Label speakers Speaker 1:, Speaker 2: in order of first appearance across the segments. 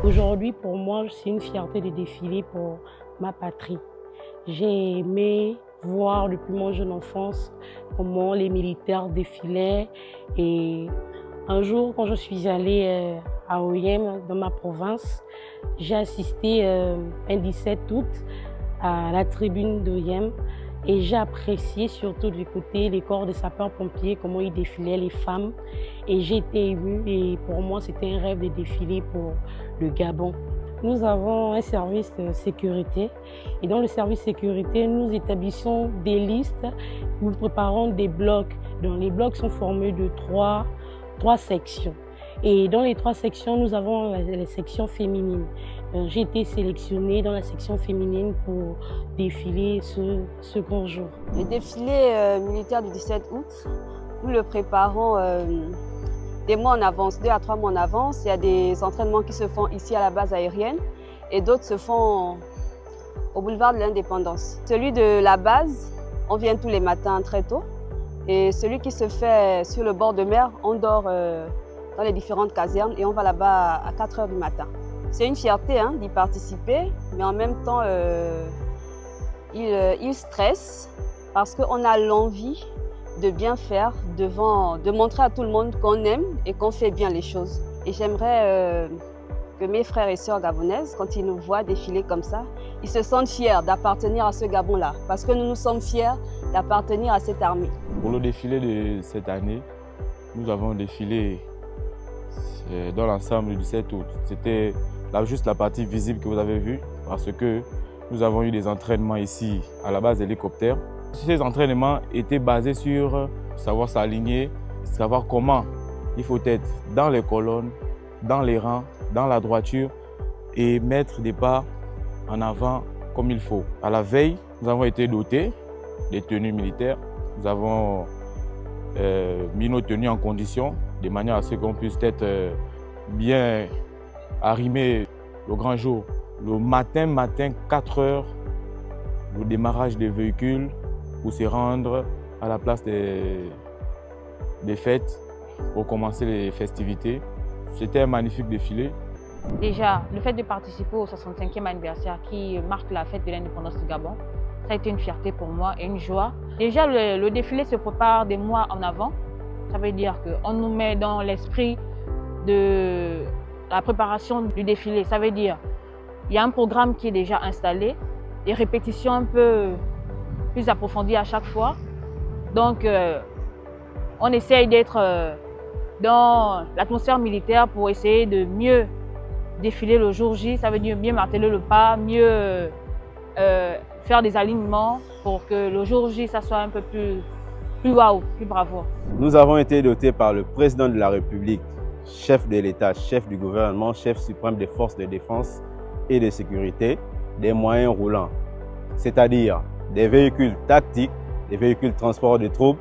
Speaker 1: Aujourd'hui, pour moi, c'est une fierté de défiler pour ma patrie. J'ai aimé voir depuis mon jeune enfance comment les militaires défilaient. Et un jour, quand je suis allée à Oyem, dans ma province, j'ai assisté un 17 août à la tribune d'Oyem. Et j'ai apprécié surtout du côté les corps de sapeurs-pompiers, comment ils défilaient, les femmes. Et j'ai été émue et pour moi, c'était un rêve de défiler pour le Gabon. Nous avons un service de sécurité et dans le service sécurité, nous établissons des listes, nous préparons des blocs. Donc, les blocs sont formés de trois sections. Et dans les 3 sections, nous avons les sections féminines. J'ai été sélectionnée dans la section féminine pour défiler ce grand jour.
Speaker 2: Le défilé militaire du 17 août, nous le préparons des mois en avance, 2 à 3 mois en avance. Il y a des entraînements qui se font ici à la base aérienne et d'autres se font au boulevard de l'Indépendance. Celui de la base, on vient tous les matins très tôt. Et celui qui se fait sur le bord de mer, on dort dans les différentes casernes et on va là-bas à 4 h du matin. C'est une fierté d'y participer, mais en même temps, il stresse parce qu'on a l'envie de bien faire, de montrer à tout le monde qu'on aime et qu'on fait bien les choses. Et j'aimerais que mes frères et sœurs gabonaises, quand ils nous voient défiler comme ça, ils se sentent fiers d'appartenir à ce Gabon-là, parce que nous sommes fiers d'appartenir à cette armée.
Speaker 3: Pour le défilé de cette année, nous avons défilé dans l'ensemble du 17 août. C'était juste la partie visible que vous avez vue, parce que nous avons eu des entraînements ici à la base d'hélicoptères. Ces entraînements étaient basés sur savoir s'aligner, savoir comment il faut être dans les colonnes, dans les rangs, dans la droiture et mettre des pas en avant comme il faut. À la veille, nous avons été dotés des tenues militaires. Nous avons mis nos tenues en condition de manière à ce qu'on puisse être bien arrimé le grand jour. Le matin, 4 h, le démarrage des véhicules pour se rendre à la place des fêtes pour commencer les festivités. C'était un magnifique défilé.
Speaker 4: Déjà, le fait de participer au 65e anniversaire qui marque la fête de l'indépendance du Gabon, ça a été une fierté pour moi et une joie. Déjà, le défilé se prépare des mois en avant. Ça veut dire qu'on nous met dans l'esprit de la préparation du défilé. Ça veut dire qu'il y a un programme qui est déjà installé, des répétitions un peu plus approfondies à chaque fois. Donc, on essaye d'être dans l'atmosphère militaire pour essayer de mieux défiler le jour J. Ça veut dire mieux marteler le pas, mieux faire des alignements pour que le jour J, ça soit un peu plus waouh, plus bravo.
Speaker 5: Nous avons été dotés par le président de la République, chef de l'État, chef du gouvernement, chef suprême des forces de défense et de sécurité, des moyens roulants, c'est-à-dire des véhicules tactiques, des véhicules de transport de troupes,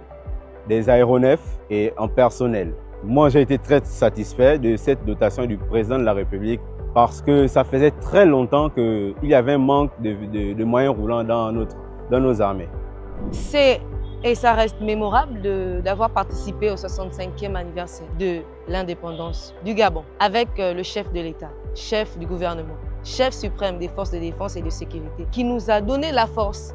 Speaker 5: des aéronefs et en personnel. Moi, j'ai été très satisfait de cette dotation du président de la République parce que ça faisait très longtemps qu'il y avait un manque de moyens roulants dans nos armées.
Speaker 6: C'est et ça reste mémorable d'avoir participé au 65e anniversaire de l'indépendance du Gabon avec le chef de l'État, chef du gouvernement, chef suprême des forces de défense et de sécurité, qui nous a donné la force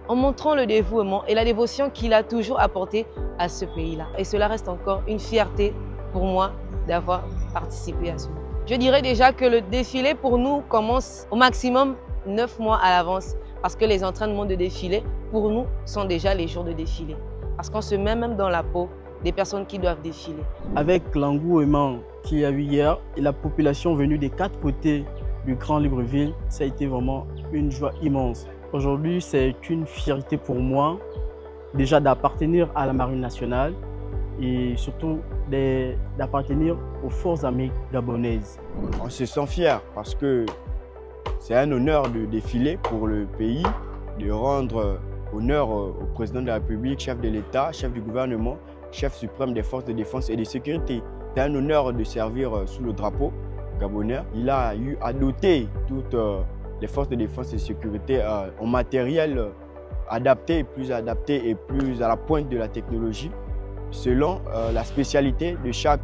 Speaker 6: en montrant le dévouement et la dévotion qu'il a toujours apporté à ce pays-là. Et cela reste encore une fierté pour moi d'avoir participé à cela. Je dirais déjà que le défilé pour nous commence au maximum 9 mois à l'avance parce que les entraînements de défilé, pour nous, sont déjà les jours de défilé. Parce qu'on se met même dans la peau des personnes qui doivent défiler.
Speaker 7: Avec l'engouement qu'il y a eu hier et la population venue des 4 côtés du Grand Libreville, ça a été vraiment une joie immense. Aujourd'hui, c'est une fierté pour moi, déjà d'appartenir à la Marine nationale et surtout d'appartenir aux forces armées gabonaises.
Speaker 8: On se sent fier parce que c'est un honneur de défiler pour le pays, de rendre honneur au président de la République, chef de l'État, chef du gouvernement, chef suprême des forces de défense et de sécurité. C'est un honneur de servir sous le drapeau gabonais. Il a eu à doter toutes les forces de défense et de sécurité en matériel adapté, plus adapté et plus à la pointe de la technologie, selon la spécialité de chaque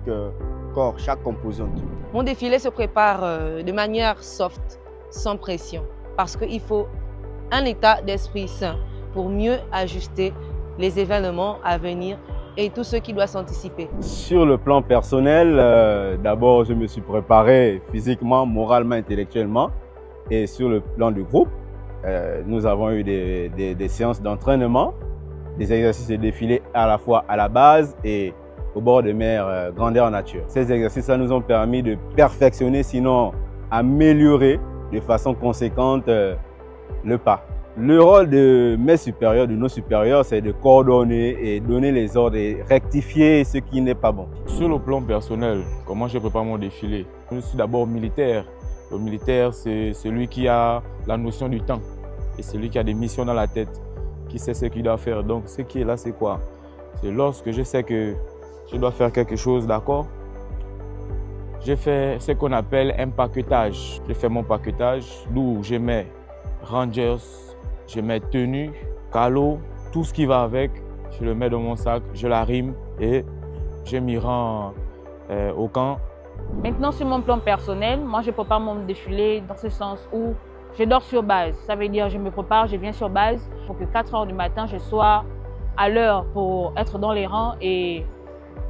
Speaker 8: corps, chaque composante.
Speaker 6: Mon défilé se prépare de manière soft, sans pression, parce qu'il faut un état d'esprit sain pour mieux ajuster les événements à venir et tout ce qui doit s'anticiper.
Speaker 5: Sur le plan personnel, d'abord je me suis préparé physiquement, moralement, intellectuellement. Et sur le plan du groupe, nous avons eu des séances d'entraînement, des exercices de défilé à la fois à la base et au bord de mer, grandeur nature. Ces exercices-là nous ont permis de perfectionner, sinon améliorer de façon conséquente le pas. Le rôle de mes supérieurs, de nos supérieurs, c'est de coordonner et donner les ordres et rectifier ce qui n'est pas bon.
Speaker 3: Sur le plan personnel, comment je prépare mon défilé? Je suis d'abord militaire. Le militaire, c'est celui qui a la notion du temps et celui qui a des missions dans la tête, qui sait ce qu'il doit faire. Donc, ce qui est là, c'est quoi? C'est lorsque je sais que je dois faire quelque chose, d'accord? Je fais ce qu'on appelle un paquetage. Je fais mon paquetage, d'où je mets Rangers, je mets tenue, calot, tout ce qui va avec, je le mets dans mon sac, je l'arrime et je m'y rends au camp.
Speaker 4: Maintenant, sur mon plan personnel, moi je prépare mon défilé dans ce sens où je dors sur base. Ça veut dire je me prépare, je viens sur base pour que 4 h du matin, je sois à l'heure pour être dans les rangs et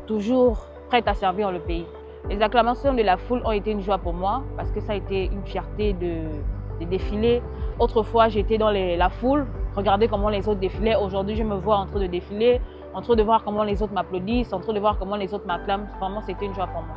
Speaker 4: toujours prête à servir le pays. Les acclamations de la foule ont été une joie pour moi parce que ça a été une fierté de défiler. Autrefois, j'étais dans la foule, regarder comment les autres défilaient. Aujourd'hui, je me vois en train de défiler, en train de voir comment les autres m'applaudissent, en train de voir comment les autres m'acclament. Vraiment, c'était une joie pour moi.